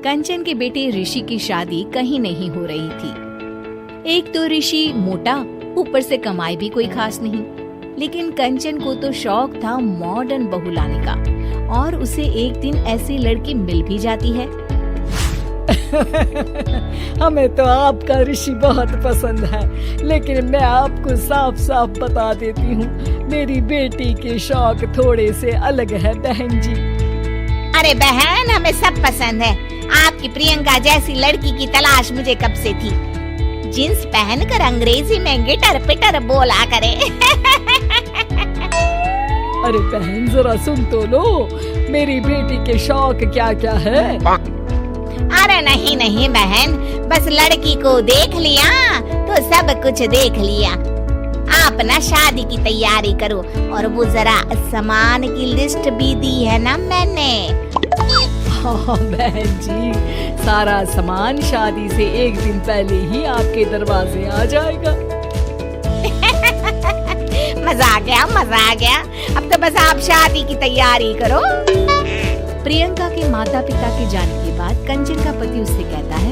कंचन के बेटे ऋषि की शादी कहीं नहीं हो रही थी। एक तो ऋषि मोटा, ऊपर से कमाई भी कोई खास नहीं। लेकिन कंचन को तो शौक था मॉडर्न बहू लाने का, और उसे एक दिन ऐसी लड़की मिल भी जाती है। हमें तो आपका ऋषि बहुत पसंद है, लेकिन मैं आपको साफ साफ बता देती हूँ, मेरी बेटी के शौक थोड़े से अलग है बहन जी। अरे बहन, हमें सब पसंद है। आपकी प्रियंका जैसी लड़की की तलाश मुझे कब से थी। जींस पहनकर अंग्रेजी में गिटर पिटर बोला करे। अरे बहन, जरा सुन तो लो, मेरी बेटी के शौक क्या क्या है। अरे नहीं नहीं बहन, बस लड़की को देख लिया तो सब कुछ देख लिया। आप ना शादी की तैयारी करो, और वो जरा सामान की लिस्ट भी दी है ना मैंने। हाँ बहन जी, सारा सामान शादी से एक दिन पहले ही आपके दरवाजे आ जाएगा। मजा आ गया, मजा आ गया। अब तो बस आप शादी की तैयारी करो। प्रियंका के माता पिता के जाने के बाद कंचन का पति उससे कहता है,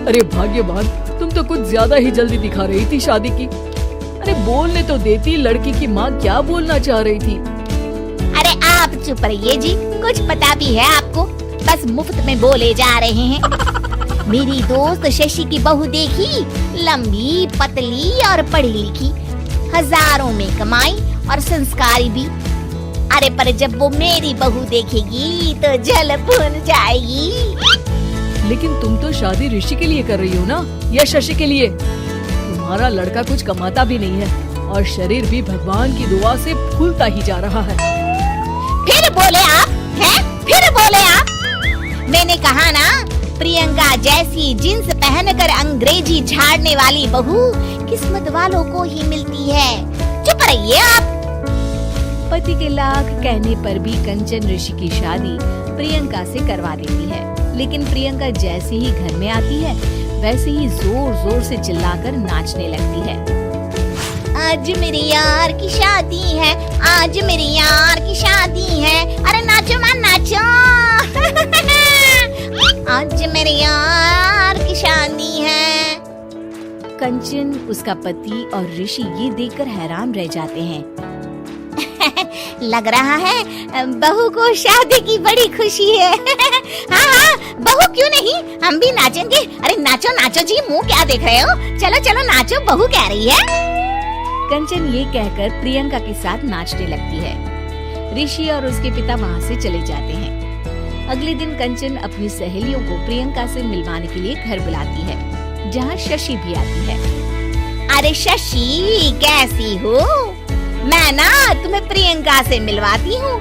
अरे भाग्यवान, तुम तो कुछ ज्यादा ही जल्दी दिखा रही थी शादी की। अरे बोलने तो देती, लड़की की माँ क्या बोलना चाह रही थी। अरे आप चुप रहिए जी, कुछ पता भी है आपको, बस मुफ्त में बोले जा रहे हैं। मेरी दोस्त शशि की बहू देखी, लंबी पतली और पढ़ी लिखी, हजारों में कमाई और संस्कारी भी। अरे पर जब वो मेरी बहू देखेगी तो जल भुन जाएगी। लेकिन तुम तो शादी ऋषि के लिए कर रही हो ना, या शशि के लिए? तुम्हारा लड़का कुछ कमाता भी नहीं है, और शरीर भी भगवान की दुआ से फूलता ही जा रहा है। फिर बोले आप हैं? फिर बोले आप? मैंने कहा ना, प्रियंका जैसी जींस पहनकर अंग्रेजी झाड़ने वाली बहू किस्मत वालों को ही मिलती है। चुप रहिए आप। पति के लाख कहने पर भी कंचन ऋषि की शादी प्रियंका से करवा देती है। लेकिन प्रियंका जैसे ही घर में आती है, वैसे ही जोर जोर से चिल्लाकर नाचने लगती है। आज मेरी यार की शादी है, आज मेरी यार की शादी है, अरे नाचो मां नाचो। आज मेरी यार की शादी है। कंचन, उसका पति और ऋषि ये देखकर हैरान रह जाते हैं। लग रहा है बहू को शादी की बड़ी खुशी है। हाँ हाँ, बहू क्यों नहीं, हम भी नाचेंगे। अरे नाचो नाचो जी, मुंह क्या देख रहे हो, चलो चलो नाचो, बहू कह रही है। कंचन ये कहकर प्रियंका के साथ नाचने लगती है। ऋषि और उसके पिता वहाँ से चले जाते हैं। अगले दिन कंचन अपनी सहेलियों को प्रियंका से मिलवाने के लिए घर बुलाती है, जहाँ शशि भी आती है। अरे शशि, कैसी हो? मैं ना तुम्हें प्रियंका से मिलवाती हूँ।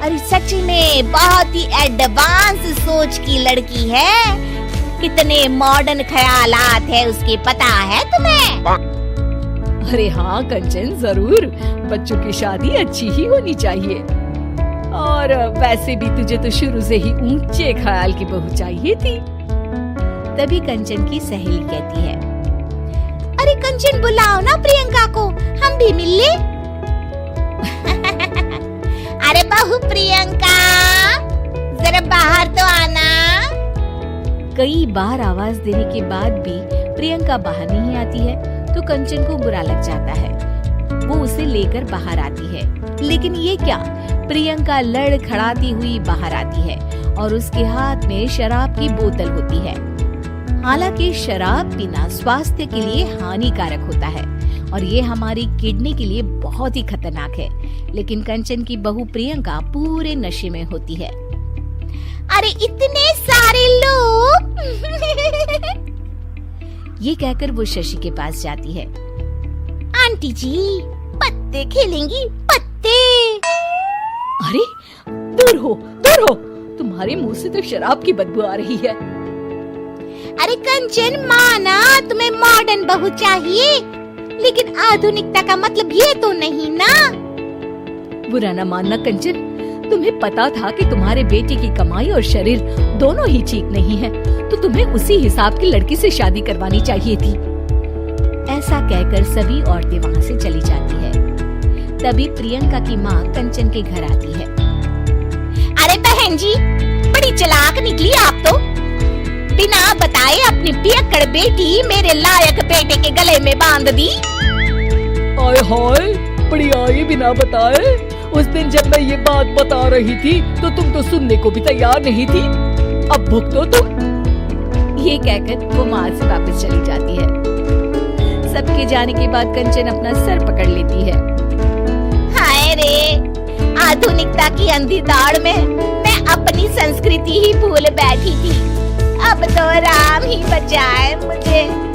अरे सच में बहुत ही एडवांस सोच की लड़की है, कितने मॉडर्न ख्यालात है उसके, पता है तुम्हें? अरे हाँ कंचन, जरूर, बच्चों की शादी अच्छी ही होनी चाहिए। और वैसे भी तुझे तो शुरू से ही ऊंचे ख्याल की बहू चाहिए थी। तभी कंचन की सहेली कहती है, अरे कंचन, बुलाओ ना प्रियंका को, हम भी मिल ले। अरे बहू प्रियंका, जरा बाहर तो आना। कई बार आवाज देने के बाद भी प्रियंका बाहर नहीं आती है, तो कंचन को बुरा लग जाता है। वो उसे लेकर बाहर आती है, लेकिन ये क्या, प्रियंका लड़खड़ाती हुई बाहर आती है और उसके हाथ में शराब की बोतल होती है। हालांकि शराब पीना स्वास्थ्य के लिए हानिकारक होता है और ये हमारी किडनी के लिए बहुत ही खतरनाक है, लेकिन कंचन की बहू प्रियंका पूरे नशे में होती है। अरे इतने सारे लोग। ये कहकर वो शशि के पास जाती है। आंटी जी, पत्ते खेलेंगी, पत्ते। अरे दूर हो, दूर हो, तुम्हारे मुंह से तो शराब की बदबू आ रही है। अरे कंचन, माना तुम्हें मॉडर्न बहू चाहिए, लेकिन आधुनिकता का मतलब ये तो नहीं ना। बुरा न मानना कंचन, तुम्हें पता था कि तुम्हारे बेटे की कमाई और शरीर दोनों ही ठीक नहीं है, तो तुम्हें उसी हिसाब की लड़की से शादी करवानी चाहिए थी। ऐसा कहकर सभी औरतें वहाँ से चली जाती है। तभी प्रियंका की माँ कंचन के घर आती है। अरे बहन जी, बड़ी चालाक निकली आप तो। बिना बताए अपनी पियक्कड़ बेटी मेरे लायक बेटे के गले में बांध दी। आय हाय, बड़ी आई बिना बताए। उस दिन जब मैं ये बात बता रही थी तो तुम तो सुनने को भी तैयार नहीं थी। अब भुगतो तुम। ये कहकर वो वहाँ से वापस चली जाती है। सबके जाने के बाद कंचन अपना सर पकड़ लेती है। हाय रे, आधुनिकता की अंधी दौड़ में मैं अपनी संस्कृति ही भूल बैठी थी। अब तो राम ही बचाए मुझे।